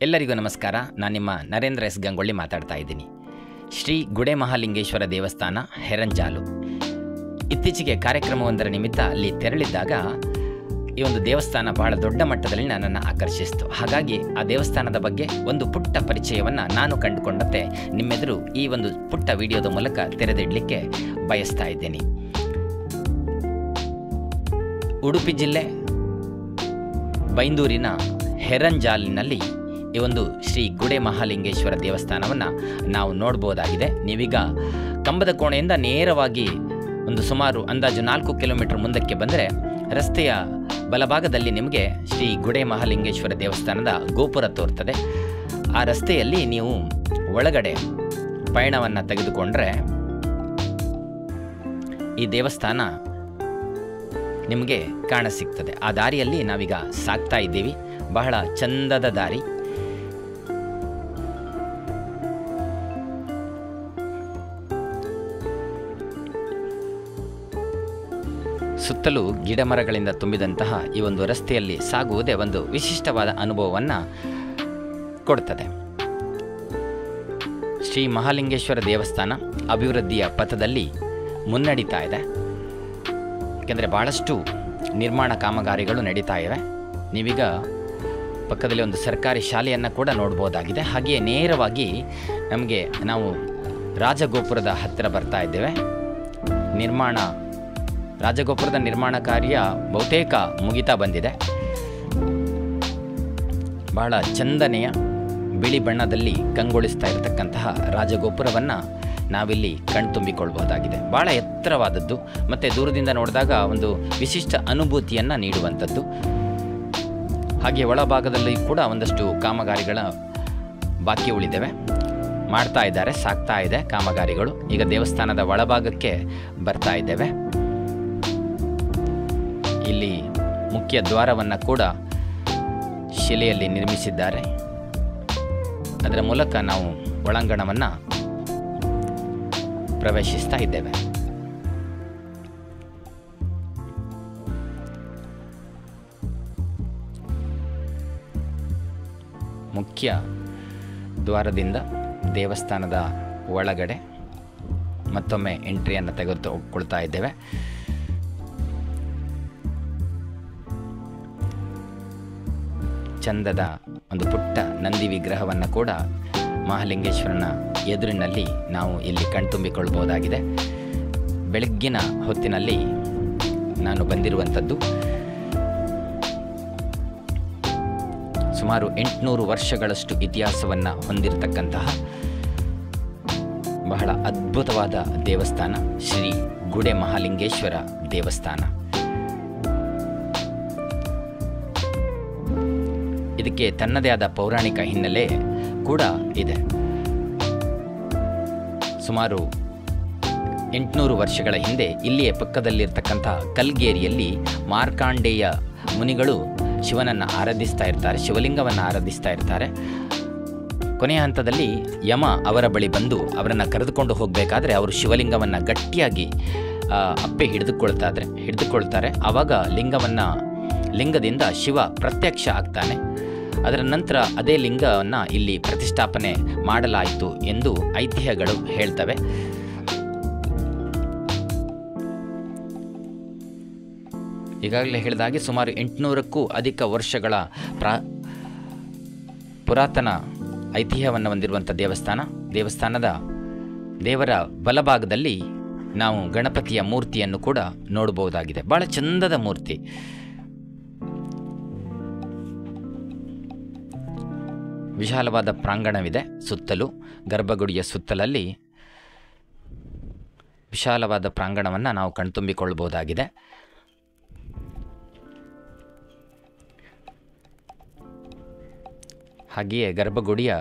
ಎಲ್ಲರಿಗೂ ನಮಸ್ಕಾರ. ನಾನು ನಿಮ್ಮ ನರೇಂದ್ರ ಎಸ್ ಗಂಗೊಳ್ಳಿ ಮಾತಾಡ್ತಾ ಇದ್ದೀನಿ. ಶ್ರೀ ಗುಡೆ ಮಹಾಲಿಂಗೇಶ್ವರ ದೇವಸ್ಥಾನ ಹೆರಂಜಾಲು. ಇತ್ತೀಚೆಗೆ ಕಾರ್ಯಕ್ರಮವೊಂದರ ನಿಮಿತ್ತ ಅಲ್ಲಿ ತೆರಳಿದ್ದಾಗ ಈ ಒಂದು ದೇವಸ್ಥಾನ ಬಹಳ ದೊಡ್ಡ ಮಟ್ಟದಲ್ಲಿ ನನ್ನನ್ನು ಆಕರ್ಷಿಸಿತು. ಹಾಗಾಗಿ ಆ ದೇವಸ್ಥಾನದ ಬಗ್ಗೆ ಒಂದು ಪುಟ್ಟ ಪರಿಚಯವನ್ನು ನಾನು ಕಂಡುಕೊಂಡಂತೆ ನಿಮ್ಮೆದುರು ಈ ಒಂದು ಪುಟ್ಟ ವಿಡಿಯೋದ ಮೂಲಕ ತೆರೆದಿಡಲಿಕ್ಕೆ ಬಯಸ್ತಾ ಇದ್ದೀನಿ. ಉಡುಪಿ ಜಿಲ್ಲೆ ಬೈಂದೂರಿನ ಹೆರಂಜಾಲಿನಲ್ಲಿ ಈ ಒಂದು ಶ್ರೀ ಗುಡೆ ಮಹಾಲಿಂಗೇಶ್ವರ ದೇವಸ್ಥಾನವನ್ನು ನಾವು ನೋಡ್ಬೋದಾಗಿದೆ. ನೀವೀಗ ಕಂಬದ ಕೋಣೆಯಿಂದ ನೇರವಾಗಿ ಒಂದು ಸುಮಾರು ಅಂದಾಜು 4 ಕಿಲೋಮೀಟರ್ ಮುಂದಕ್ಕೆ ಬಂದರೆ ರಸ್ತೆಯ ಬಲಭಾಗದಲ್ಲಿ ನಿಮಗೆ ಶ್ರೀ ಗುಡೆ ಮಹಾಲಿಂಗೇಶ್ವರ ದೇವಸ್ಥಾನದ ಗೋಪುರ ತೋರ್ತದೆ. ಆ ರಸ್ತೆಯಲ್ಲಿ ನೀವು ಒಳಗಡೆ ಪಯಣವನ್ನು ತೆಗೆದುಕೊಂಡ್ರೆ ಈ ದೇವಸ್ಥಾನ ನಿಮಗೆ ಕಾಣಸಿಗ್ತದೆ. ಆ ದಾರಿಯಲ್ಲಿ ನಾವೀಗ ಸಾಗ್ತಾ ಇದ್ದೀವಿ. ಬಹಳ ಚಂದದ ದಾರಿ. ಸುತ್ತಲೂ ಗಿಡಮರಗಳಿಂದ ತುಂಬಿದಂತಹ ಈ ಒಂದು ರಸ್ತೆಯಲ್ಲಿ ಸಾಗುವುದೇ ಒಂದು ವಿಶಿಷ್ಟವಾದ ಅನುಭವವನ್ನು ಕೊಡ್ತದೆ. ಶ್ರೀ ಮಹಾಲಿಂಗೇಶ್ವರ ದೇವಸ್ಥಾನ ಅಭಿವೃದ್ಧಿಯ ಪಥದಲ್ಲಿ ಮುನ್ನಡೀತಾ ಇದೆ. ಯಾಕೆಂದರೆ ಭಾಳಷ್ಟು ನಿರ್ಮಾಣ ಕಾಮಗಾರಿಗಳು ನಡೀತಾ ಇವೆ. ನೀವೀಗ ಪಕ್ಕದಲ್ಲಿ ಒಂದು ಸರ್ಕಾರಿ ಶಾಲೆಯನ್ನು ಕೂಡ ನೋಡ್ಬೋದಾಗಿದೆ. ಹಾಗೆಯೇ ನೇರವಾಗಿ ನಾವು ರಾಜಗೋಪುರದ ಹತ್ತಿರ ಬರ್ತಾ ಇದ್ದೇವೆ. ರಾಜಗೋಪುರದ ನಿರ್ಮಾಣ ಕಾರ್ಯ ಬಹುತೇಕ ಮುಗಿತಾ ಬಂದಿದೆ. ಬಹಳ ಚಂದನೆಯ ಬಿಳಿ ಬಣ್ಣದಲ್ಲಿ ಕಂಗೊಳಿಸ್ತಾ ಇರತಕ್ಕಂತಹ ರಾಜಗೋಪುರವನ್ನು ನಾವಿಲ್ಲಿ ಕಣ್ತುಂಬಿಕೊಳ್ಬಹುದಾಗಿದೆ. ಭಾಳ ಎತ್ತರವಾದದ್ದು ಮತ್ತು ದೂರದಿಂದ ನೋಡಿದಾಗ ಒಂದು ವಿಶಿಷ್ಟ ಅನುಭೂತಿಯನ್ನು ನೀಡುವಂಥದ್ದು. ಹಾಗೆ ಒಳಭಾಗದಲ್ಲಿ ಕೂಡ ಒಂದಷ್ಟು ಕಾಮಗಾರಿಗಳ ಬಾಕಿ ಉಳಿದಿವೆ. ಮಾಡ್ತಾ ಇದ್ದಾರೆ, ಸಾಗ್ತಾ ಇದೆ ಕಾಮಗಾರಿಗಳು. ಈಗ ದೇವಸ್ಥಾನದ ಒಳಭಾಗಕ್ಕೆ ಬರ್ತಾ ಇದ್ದೇವೆ. ಇಲ್ಲಿ ಮುಖ್ಯ ದ್ವಾರವನ್ನು ಕೂಡ ಶಿಲೆಯಲ್ಲಿ ನಿರ್ಮಿಸಿದ್ದಾರೆ. ಅದರ ಮೂಲಕ ನಾವು ಒಳಾಂಗಣವನ್ನು ಪ್ರವೇಶಿಸ್ತಾ ಇದ್ದೇವೆ. ಮುಖ್ಯ ದ್ವಾರದಿಂದ ದೇವಸ್ಥಾನದ ಒಳಗಡೆ ಮತ್ತೊಮ್ಮೆ ಎಂಟ್ರಿಯನ್ನು ತೆಗೆದುಕೊಳ್ತಾ ಇದ್ದೇವೆ. ಚಂದದ ಒಂದು ಪುಟ್ಟ ನಂದಿ ವಿಗ್ರಹವನ್ನು ಕೂಡ ಮಹಾಲಿಂಗೇಶ್ವರನ ಎದುರಿನಲ್ಲಿ ನಾವು ಇಲ್ಲಿ ಕಣ್ತುಂಬಿಕೊಳ್ಬಹುದಾಗಿದೆ. ಬೆಳಗ್ಗಿನ ಹೊತ್ತಿನಲ್ಲಿ ನಾನು ಬಂದಿರುವಂಥದ್ದು. ಸುಮಾರು 800 ವರ್ಷಗಳಷ್ಟು ಇತಿಹಾಸವನ್ನು ಹೊಂದಿರತಕ್ಕಂತಹ ಬಹಳ ಅದ್ಭುತವಾದ ದೇವಸ್ಥಾನ ಶ್ರೀ ಗುಡೆ ಮಹಾಲಿಂಗೇಶ್ವರ ದೇವಸ್ಥಾನ. ಇದಕ್ಕೆ ತನ್ನದೇ ಆದ ಪೌರಾಣಿಕ ಹಿನ್ನೆಲೆ ಕೂಡ ಇದೆ. ಸುಮಾರು 800 ವರ್ಷಗಳ ಹಿಂದೆ ಇಲ್ಲಿಯೇ ಪಕ್ಕದಲ್ಲಿರ್ತಕ್ಕಂಥ ಕಲ್ಗೇರಿಯಲ್ಲಿ ಮಾರ್ಕಾಂಡೇಯ ಮುನಿಗಳು ಶಿವನನ್ನು ಆರಾಧಿಸ್ತಾ ಇರ್ತಾರೆ, ಶಿವಲಿಂಗವನ್ನು ಆರಾಧಿಸ್ತಾ ಇರ್ತಾರೆ. ಕೊನೆಯ ಹಂತದಲ್ಲಿ ಯಮ ಅವರ ಬಳಿ ಬಂದು ಅವರನ್ನು ಕರೆದುಕೊಂಡು ಹೋಗಬೇಕಾದ್ರೆ ಅವರು ಶಿವಲಿಂಗವನ್ನು ಗಟ್ಟಿಯಾಗಿ ಅಪ್ಪೆ ಹಿಡಿದುಕೊಳ್ತಾರೆ. ಆವಾಗ ಲಿಂಗದಿಂದ ಶಿವ ಪ್ರತ್ಯಕ್ಷ ಆಗ್ತಾನೆ. ಅದರ ನಂತರ ಅದೇ ಲಿಂಗವನ್ನು ಇಲ್ಲಿ ಪ್ರತಿಷ್ಠಾಪನೆ ಮಾಡಲಾಯಿತು ಎಂದು ಐತಿಹ್ಯಗಳು ಹೇಳ್ತವೆ. ಈಗಾಗಲೇ ಹೇಳಿದ ಹಾಗೆ ಸುಮಾರು 800ಕ್ಕೂ ಅಧಿಕ ವರ್ಷಗಳ ಪುರಾತನ ಐತಿಹ್ಯವನ್ನು ಹೊಂದಿರುವಂಥ ದೇವಸ್ಥಾನದ ದೇವರ ಬಲಭಾಗದಲ್ಲಿ ನಾವು ಗಣಪತಿಯ ಮೂರ್ತಿಯನ್ನು ಕೂಡ ನೋಡಬಹುದಾಗಿದೆ. ಬಹಳ ಚಂದದ ಮೂರ್ತಿ. ವಿಶಾಲವಾದ ಪ್ರಾಂಗಣವಿದೆ. ಸುತ್ತಲೂ ಗರ್ಭಗುಡಿಯ ಸುತ್ತಲಲ್ಲಿ ವಿಶಾಲವಾದ ಪ್ರಾಂಗಣವನ್ನು ನಾವು ಕಣ್ತುಂಬಿಕೊಳ್ಳಬಹುದಾಗಿದೆ. ಹಾಗೆಯೇ ಗರ್ಭಗುಡಿಯ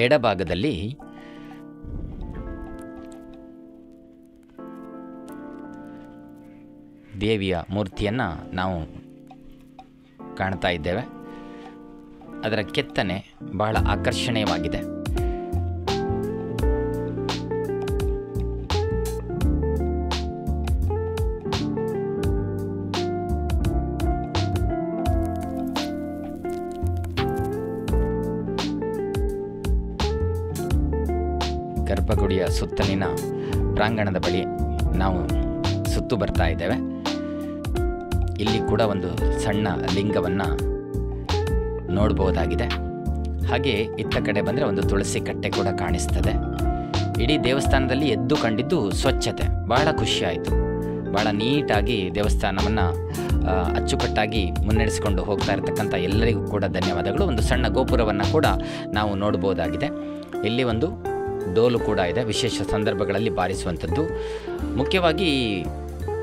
ಎಡಭಾಗದಲ್ಲಿ ದೇವಿಯ ಮೂರ್ತಿಯನ್ನು ನಾವು ಕಾಣ್ತಾ ಇದ್ದೇವೆ. ಅದರ ಕೆತ್ತನೆ ಬಹಳ ಆಕರ್ಷಣೀಯವಾಗಿದೆ. ಗರ್ಭಗುಡಿಯ ಸುತ್ತಲಿನ ಪ್ರಾಂಗಣದ ಬಳಿ ನಾವು ಸುತ್ತು ಬರ್ತಾ ಇದ್ದೇವೆ. ಇಲ್ಲಿ ಕೂಡ ಒಂದು ಸಣ್ಣ ಲಿಂಗವನ್ನು ನೋಡ್ಬೋದಾಗಿದೆ. ಹಾಗೆ ಇತ್ತ ಕಡೆ ಬಂದರೆ ಒಂದು ತುಳಸಿ ಕಟ್ಟೆ ಕೂಡ ಕಾಣಿಸ್ತದೆ. ಇಡೀ ದೇವಸ್ಥಾನದಲ್ಲಿ ಎದ್ದು ಕಂಡಿದ್ದು ಸ್ವಚ್ಛತೆ, ಭಾಳ ಖುಷಿಯಾಯಿತು. ಭಾಳ ನೀಟಾಗಿ ದೇವಸ್ಥಾನವನ್ನು ಅಚ್ಚುಕಟ್ಟಾಗಿ ಮುನ್ನಡೆಸಿಕೊಂಡು ಹೋಗ್ತಾ ಇರತಕ್ಕಂಥ ಎಲ್ಲರಿಗೂ ಕೂಡ ಧನ್ಯವಾದಗಳು. ಒಂದು ಸಣ್ಣ ಗೋಪುರವನ್ನು ಕೂಡ ನಾವು ನೋಡ್ಬೋದಾಗಿದೆ. ಇಲ್ಲಿ ಒಂದು ಡೋಲು ಕೂಡ ಇದೆ, ವಿಶೇಷ ಸಂದರ್ಭಗಳಲ್ಲಿ ಬಾರಿಸುವಂಥದ್ದು. ಮುಖ್ಯವಾಗಿ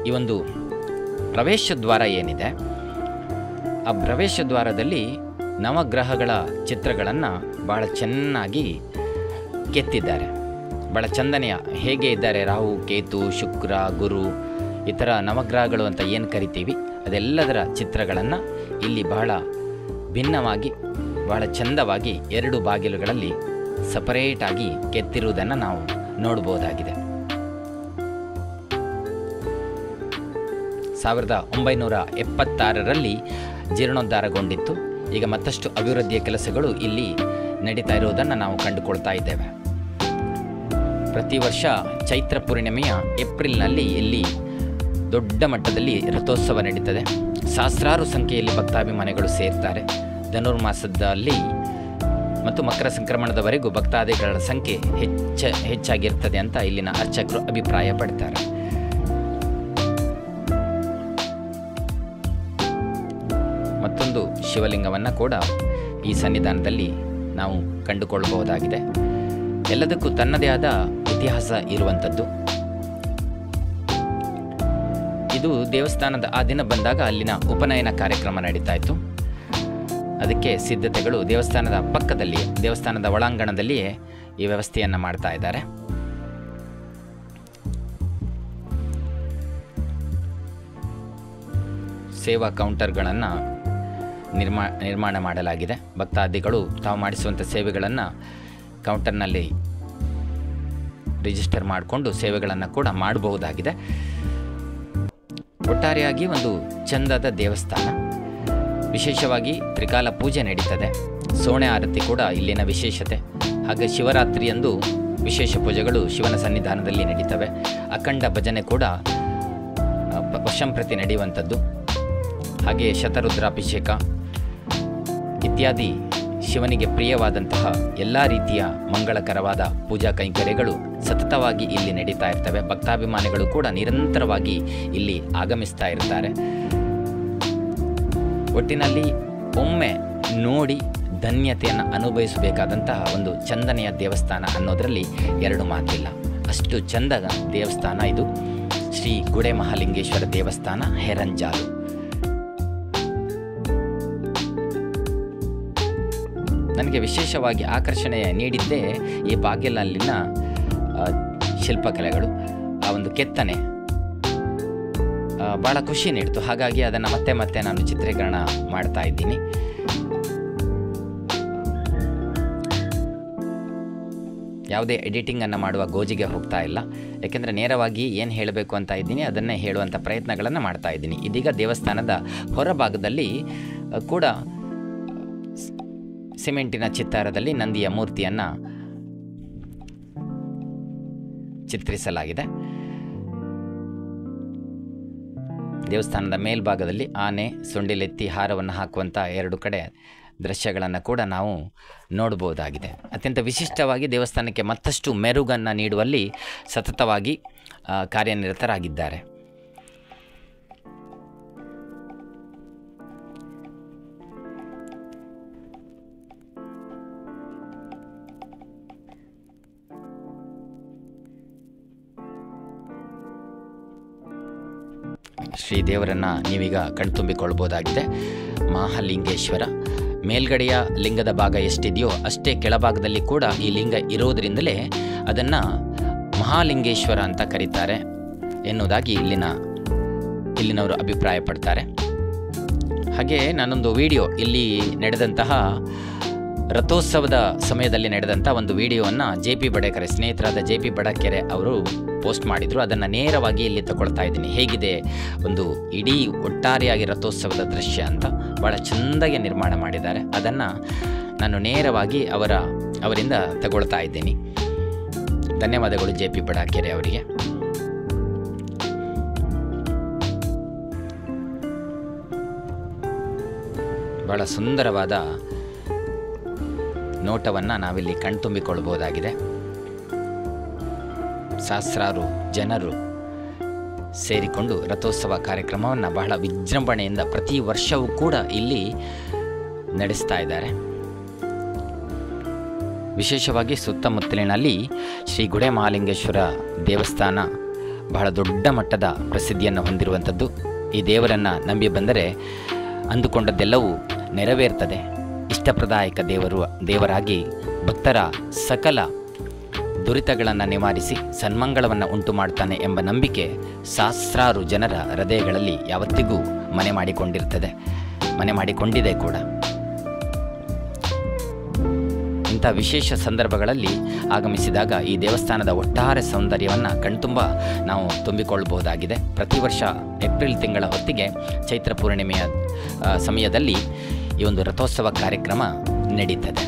ಈ ಒಂದು ಪ್ರವೇಶ ದ್ವಾರ ಏನಿದೆ, ಆ ಪ್ರವೇಶ ದ್ವಾರದಲ್ಲಿ ನವಗ್ರಹಗಳ ಚಿತ್ರಗಳನ್ನು ಭಾಳ ಚೆನ್ನಾಗಿ ಕೆತ್ತಿದ್ದಾರೆ. ಭಾಳ ಚಂದನೆಯ ಹೇಗೆ ಇದ್ದಾರೆ, ರಾಹು, ಕೇತು, ಶುಕ್ರ, ಗುರು, ಈ ಥರ ನವಗ್ರಹಗಳು ಅಂತ ಏನು ಕರಿತೀವಿ ಅದೆಲ್ಲದರ ಚಿತ್ರಗಳನ್ನು ಇಲ್ಲಿ ಬಹಳ ಭಿನ್ನವಾಗಿ ಬಹಳ ಚಂದವಾಗಿ 2 ಬಾಗಿಲುಗಳಲ್ಲಿ ಸಪರೇಟಾಗಿ ಕೆತ್ತಿರುವುದನ್ನು ನಾವು ನೋಡ್ಬೋದಾಗಿದೆ. 1976ರಲ್ಲಿ ಜೀರ್ಣೋದ್ಧಾರಗೊಂಡಿತ್ತು. ಈಗ ಮತ್ತಷ್ಟು ಅಭಿವೃದ್ಧಿಯ ಕೆಲಸಗಳು ಇಲ್ಲಿ ನಡೀತಾ ಇರುವುದನ್ನು ನಾವು ಕಂಡುಕೊಳ್ತಾ ಇದ್ದೇವೆ. ಪ್ರತಿ ವರ್ಷ ಚೈತ್ರ ಪೂರ್ಣಿಮೆಯ ಏಪ್ರಿಲ್ನಲ್ಲಿ ಇಲ್ಲಿ ದೊಡ್ಡ ಮಟ್ಟದಲ್ಲಿ ರಥೋತ್ಸವ ನಡೀತದೆ. ಸಹಸ್ರಾರು ಸಂಖ್ಯೆಯಲ್ಲಿ ಭಕ್ತಾಭಿಮಾನಿಗಳು ಸೇರ್ತಾರೆ. ಧನುರ್ಮಾಸದಲ್ಲಿ ಮತ್ತು ಮಕರ ಸಂಕ್ರಮಣದವರೆಗೂ ಭಕ್ತಾದಿಗಳ ಸಂಖ್ಯೆ ಹೆಚ್ಚಾಗಿರ್ತದೆ ಅಂತ ಇಲ್ಲಿನ ಅರ್ಚಕರು ಅಭಿಪ್ರಾಯ ಪಡ್ತಾರೆ. ಮತ್ತೊಂದು ಶಿವಲಿಂಗವನ್ನು ಕೂಡ ಈ ಸನ್ನಿಧಾನದಲ್ಲಿ ನಾವು ಕಂಡುಕೊಳ್ಳಬಹುದಾಗಿದೆ. ಎಲ್ಲದಕ್ಕೂ ತನ್ನದೇ ಆದ ಇತಿಹಾಸ ಇರುವಂಥದ್ದು. ಇದು ದೇವಸ್ಥಾನದ ಆ ದಿನ ಬಂದಾಗ ಅಲ್ಲಿನ ಉಪನಯನ ಕಾರ್ಯಕ್ರಮ ನಡೀತಾ ಇತ್ತು. ಅದಕ್ಕೆ ಸಿದ್ಧತೆಗಳು ದೇವಸ್ಥಾನದ ಪಕ್ಕದಲ್ಲಿ, ದೇವಸ್ಥಾನದ ಒಳಾಂಗಣದಲ್ಲಿಯೇ ಈ ವ್ಯವಸ್ಥೆಯನ್ನು ಮಾಡ್ತಾ ಇದ್ದಾರೆ. ಸೇವಾ ಕೌಂಟರ್ಗಳನ್ನು ನಿರ್ಮಾಣ ಮಾಡಲಾಗಿದೆ. ಭಕ್ತಾದಿಗಳು ತಾವು ಮಾಡಿಸುವಂಥ ಸೇವೆಗಳನ್ನು ಕೌಂಟರ್ನಲ್ಲಿ ರಿಜಿಸ್ಟರ್ ಮಾಡಿಕೊಂಡು ಸೇವೆಗಳನ್ನು ಕೂಡ ಮಾಡಬಹುದಾಗಿದೆ. ಒಟ್ಟಾರೆಯಾಗಿ ಒಂದು ಚಂದದ ದೇವಸ್ಥಾನ. ವಿಶೇಷವಾಗಿ ತ್ರಿಕಾಲ ಪೂಜೆ ನಡೀತದೆ. ಸೋಣೆ ಆರತಿ ಕೂಡ ಇಲ್ಲಿನ ವಿಶೇಷತೆ. ಹಾಗೆ ಶಿವರಾತ್ರಿಯಂದು ವಿಶೇಷ ಪೂಜೆಗಳು ಶಿವನ ಸನ್ನಿಧಾನದಲ್ಲಿ ನಡೀತವೆ. ಅಖಂಡ ಭಜನೆ ಕೂಡ ವರ್ಷಂಪ್ರತಿ ನಡೆಯುವಂಥದ್ದು. ಹಾಗೆ ಶತರುದ್ರಾಭಿಷೇಕ ಇತ್ಯಾದಿ ಶಿವನಿಗೆ ಪ್ರಿಯವಾದಂತಹ ಎಲ್ಲ ರೀತಿಯ ಮಂಗಳಕರವಾದ ಪೂಜಾ ಕೈಂಕರ್ಯಗಳು ಸತತವಾಗಿ ಇಲ್ಲಿ ನಡೀತಾ ಇರ್ತವೆ. ಭಕ್ತಾಭಿಮಾನಿಗಳು ಕೂಡ ನಿರಂತರವಾಗಿ ಇಲ್ಲಿ ಆಗಮಿಸ್ತಾ ಇರ್ತಾರೆ. ಒಟ್ಟಿನಲ್ಲಿ ಒಮ್ಮೆ ನೋಡಿ ಧನ್ಯತೆಯನ್ನು ಅನುಭವಿಸಬೇಕಾದಂತಹ ಒಂದು ಚಂದನೆಯ ದೇವಸ್ಥಾನ ಅನ್ನೋದರಲ್ಲಿ 2 ಮಾತಿಲ್ಲ. ಅಷ್ಟು ಚಂದದ ದೇವಸ್ಥಾನ ಇದು. ಶ್ರೀ ಗುಡೆ ಮಹಾಲಿಂಗೇಶ್ವರ ದೇವಸ್ಥಾನ, ಹೆರಂಜಾಲು. ನನಗೆ ವಿಶೇಷವಾಗಿ ಆಕರ್ಷಣೆ ನೀಡಿದ್ದೇ ಈ ಬಾಗಿಲಲ್ಲಿನ ಶಿಲ್ಪಕಲೆಗಳು, ಆ ಒಂದು ಕೆತ್ತನೆ ಭಾಳ ಖುಷಿ ನೀಡ್ತು. ಹಾಗಾಗಿ ಅದನ್ನು ಮತ್ತೆ ಮತ್ತೆ ನಾನು ಚಿತ್ರೀಕರಣ ಮಾಡ್ತಾ ಇದ್ದೀನಿ. ಯಾವುದೇ ಎಡಿಟಿಂಗನ್ನು ಮಾಡುವ ಗೋಜಿಗೆ ಹೋಗ್ತಾ ಇಲ್ಲ. ಯಾಕೆಂದರೆ ನೇರವಾಗಿ ಏನು ಹೇಳಬೇಕು ಅಂತ ಇದ್ದೀನಿ ಅದನ್ನೇ ಹೇಳುವಂಥ ಪ್ರಯತ್ನಗಳನ್ನು ಮಾಡ್ತಾ ಇದ್ದೀನಿ. ಇದೀಗ ದೇವಸ್ಥಾನದ ಹೊರಭಾಗದಲ್ಲಿ ಕೂಡ ಸಿಮೆಂಟಿನ ಚಿತ್ತಾರದಲ್ಲಿ ನಂದಿಯ ಮೂರ್ತಿಯನ್ನು ಚಿತ್ರಿಸಲಾಗಿದೆ. ದೇವಸ್ಥಾನದ ಮೇಲ್ಭಾಗದಲ್ಲಿ ಆನೆ ಸೊಂಡಿಲೆತ್ತಿ ಹಾರವನ್ನು ಹಾಕುವಂಥ 2 ಕಡೆ ದೃಶ್ಯಗಳನ್ನು ಕೂಡ ನಾವು ನೋಡಬಹುದಾಗಿದೆ. ಅತ್ಯಂತ ವಿಶಿಷ್ಟವಾಗಿ ದೇವಸ್ಥಾನಕ್ಕೆ ಮತ್ತಷ್ಟು ಮೆರುಗನ್ನು ನೀಡುವಲ್ಲಿ ಸತತವಾಗಿ ಕಾರ್ಯನಿರತರಾಗಿದ್ದಾರೆ. ಶ್ರೀದೇವರನ್ನು ನೀವೀಗ ಕಣ್ತುಂಬಿಕೊಳ್ಬೋದಾಗಿದೆ. ಮಹಾಲಿಂಗೇಶ್ವರ ಮೇಲ್ಗಡೆಯ ಲಿಂಗದ ಭಾಗ ಎಷ್ಟಿದೆಯೋ ಅಷ್ಟೇ ಕೆಳಭಾಗದಲ್ಲಿ ಕೂಡ ಈ ಲಿಂಗ ಇರೋದರಿಂದಲೇ ಅದನ್ನು ಮಹಾಲಿಂಗೇಶ್ವರ ಅಂತ ಕರೀತಾರೆ ಎನ್ನುವುದಾಗಿ ಇಲ್ಲಿನವರು ಅಭಿಪ್ರಾಯ ಪಡ್ತಾರೆ. ಹಾಗೆ ನಾನೊಂದು ವಿಡಿಯೋ ಇಲ್ಲಿ ನಡೆದಂತಹ ರಥೋತ್ಸವದ ಸಮಯದಲ್ಲಿ ನಡೆದಂಥ ಒಂದು ವಿಡಿಯೋವನ್ನು JP ಬಡಕೆರೆ ಸ್ನೇಹಿತರಾದ JP ಬಡಕೆರೆ ಅವರು ಪೋಸ್ಟ್ ಮಾಡಿದರು. ಅದನ್ನು ನೇರವಾಗಿ ಇಲ್ಲಿ ತಗೊಳ್ತಾ ಇದ್ದೀನಿ. ಹೇಗಿದೆ ಒಂದು ಇಡೀ ಒಟ್ಟಾರೆಯಾಗಿ ರಥೋತ್ಸವದ ದೃಶ್ಯ ಅಂತ ಭಾಳ ಚೆಂದಾಗಿ ನಿರ್ಮಾಣ ಮಾಡಿದ್ದಾರೆ. ಅದನ್ನು ನಾನು ನೇರವಾಗಿ ಅವರಿಂದ ತಗೊಳ್ತಾ ಇದ್ದೀನಿ. ಧನ್ಯವಾದಗಳು JP ಬಡಾಕೆರೆ ಅವರಿಗೆ. ಬಹಳ ಸುಂದರವಾದ ನೋಟವನ್ನು ನಾವಿಲ್ಲಿ ಕಣ್ತುಂಬಿಕೊಳ್ಳಬಹುದಾಗಿದೆ. ಸಹಸ್ರಾರು ಜನರು ಸೇರಿಕೊಂಡು ರಥೋತ್ಸವ ಕಾರ್ಯಕ್ರಮವನ್ನು ಬಹಳ ವಿಜೃಂಭಣೆಯಿಂದ ಪ್ರತಿ ವರ್ಷವೂ ಕೂಡ ಇಲ್ಲಿ ನಡೆಸ್ತಾ ಇದ್ದಾರೆ. ವಿಶೇಷವಾಗಿ ಸುತ್ತಮುತ್ತಲಿನಲ್ಲಿ ಶ್ರೀ ಗುಡೆ ಮಹಾಲಿಂಗೇಶ್ವರ ದೇವಸ್ಥಾನ ಬಹಳ ದೊಡ್ಡ ಮಟ್ಟದ ಪ್ರಸಿದ್ಧಿಯನ್ನು ಹೊಂದಿರುವಂಥದ್ದು. ಈ ದೇವರನ್ನು ನಂಬಿ ಬಂದರೆ ಅಂದುಕೊಂಡದ್ದೆಲ್ಲವೂ ನೆರವೇರ್ತದೆ. ಇಷ್ಟಪ್ರದಾಯಕ ದೇವರಾಗಿ ಭಕ್ತರ ಸಕಲ ದುರಿತಗಳನ್ನು ನಿವಾರಿಸಿ ಸನ್ಮಂಗಳವನ್ನು ಉಂಟು ಮಾಡ್ತಾನೆ ಎಂಬ ನಂಬಿಕೆ ಸಹಸ್ರಾರು ಜನರ ಹೃದಯಗಳಲ್ಲಿ ಯಾವತ್ತಿಗೂ ಮನೆ ಮಾಡಿಕೊಂಡಿದೆ ಕೂಡ. ಇಂಥ ವಿಶೇಷ ಸಂದರ್ಭಗಳಲ್ಲಿ ಆಗಮಿಸಿದಾಗ ಈ ದೇವಸ್ಥಾನದ ಒಟ್ಟಾರೆ ಸೌಂದರ್ಯವನ್ನು ಕಣ್ತುಂಬ ನಾವು ತುಂಬಿಕೊಳ್ಳಬಹುದಾಗಿದೆ. ಪ್ರತಿ ವರ್ಷ ಏಪ್ರಿಲ್ ತಿಂಗಳ ಹೊತ್ತಿಗೆ ಚೈತ್ರ ಪೂರ್ಣಿಮೆಯ ಸಮಯದಲ್ಲಿ ಈ ಒಂದು ರಥೋತ್ಸವ ಕಾರ್ಯಕ್ರಮ ನಡೀತದೆ.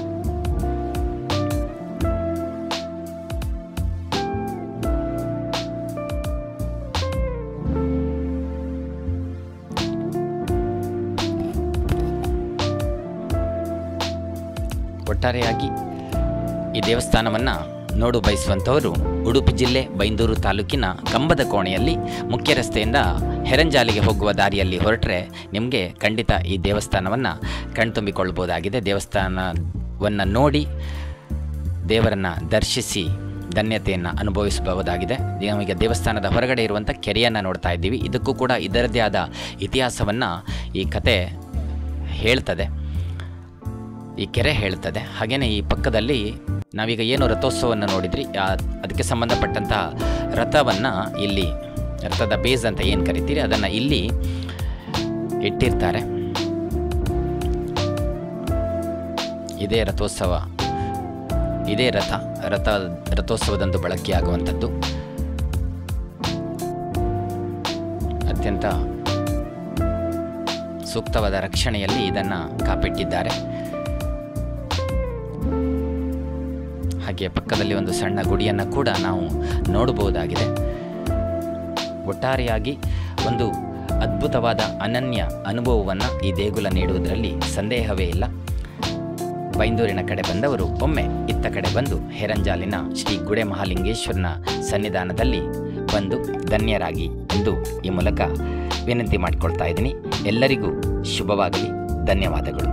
ಒಟ್ಟಾರೆಯಾಗಿ ಈ ದೇವಸ್ಥಾನವನ್ನು ನೋಡು ಬಯಸುವಂಥವರು ಉಡುಪಿ ಜಿಲ್ಲೆ ಬೈಂದೂರು ತಾಲೂಕಿನ ಕಂಬದ ಕೋಣೆಯಲ್ಲಿ ಮುಖ್ಯ ರಸ್ತೆಯಿಂದ ಹೆರಂಜಾಲಿಗೆ ಹೋಗುವ ದಾರಿಯಲ್ಲಿ ಹೊರಟರೆ ನಿಮಗೆ ಖಂಡಿತ ಈ ದೇವಸ್ಥಾನವನ್ನು ಕಣ್ತುಂಬಿಕೊಳ್ಳಬಹುದಾಗಿದೆ. ದೇವಸ್ಥಾನವನ್ನು ನೋಡಿ ದೇವರನ್ನು ದರ್ಶಿಸಿ ಧನ್ಯತೆಯನ್ನು ಅನುಭವಿಸಬಹುದಾಗಿದೆ. ನಮಗೆ ದೇವಸ್ಥಾನದ ಹೊರಗಡೆ ಇರುವಂಥ ಕೆರೆಯನ್ನು ನೋಡ್ತಾ ಇದ್ದೀವಿ. ಇದಕ್ಕೂ ಕೂಡ ಇದರದ್ದೇ ಆದ ಇತಿಹಾಸವನ್ನು ಈ ಕತೆ ಹೇಳ್ತದೆ, ಈ ಕೆರೆ ಹೇಳ್ತದೆ. ಹಾಗೆಯೇ ಈ ಪಕ್ಕದಲ್ಲಿ ನಾವೀಗ ಏನು ರಥೋತ್ಸವವನ್ನು ನೋಡಿದ್ರಿ ಅದಕ್ಕೆ ಸಂಬಂಧಪಟ್ಟಂತಹ ರಥವನ್ನು ಇಲ್ಲಿ, ರಥದ ಬೇಸ್ ಅಂತ ಏನು ಕರಿತೀರಿ, ಅದನ್ನು ಇಲ್ಲಿ ಇಟ್ಟಿರ್ತಾರೆ. ಇದೇ ರಥೋತ್ಸವ, ಇದೇ ರಥೋತ್ಸವದಂದು ಬಳಕೆಯಾಗುವಂಥದ್ದು. ಅತ್ಯಂತ ಸೂಕ್ತವಾದ ರಕ್ಷಣೆಯಲ್ಲಿ ಇದನ್ನು ಕಾಪಿಟ್ಟಿದ್ದಾರೆ. ಹಾಗೆ ಪಕ್ಕದಲ್ಲಿ ಒಂದು ಸಣ್ಣ ಗುಡಿಯನ್ನು ಕೂಡ ನಾವು ನೋಡಬಹುದಾಗಿದೆ. ಒಟ್ಟಾರೆಯಾಗಿ ಒಂದು ಅದ್ಭುತವಾದ ಅನನ್ಯ ಅನುಭವವನ್ನು ಈ ದೇಗುಲ ನೀಡುವುದರಲ್ಲಿ ಸಂದೇಹವೇ ಇಲ್ಲ. ಬೈಂದೂರಿನ ಕಡೆ ಬಂದವರು ಒಮ್ಮೆ ಇತ್ತ ಕಡೆ ಬಂದು ಹೆರಂಜಾಲಿನ ಶ್ರೀ ಗುಡೆ ಮಹಾಲಿಂಗೇಶ್ವರನ ಸನ್ನಿಧಾನದಲ್ಲಿ ಬಂದು ಧನ್ಯರಾಗಿ ಎಂದು ಈ ಮೂಲಕ ವಿನಂತಿ ಮಾಡಿಕೊಳ್ತಾ ಇದ್ದೀನಿ. ಎಲ್ಲರಿಗೂ ಶುಭವಾಗಲಿ. ಧನ್ಯವಾದಗಳು.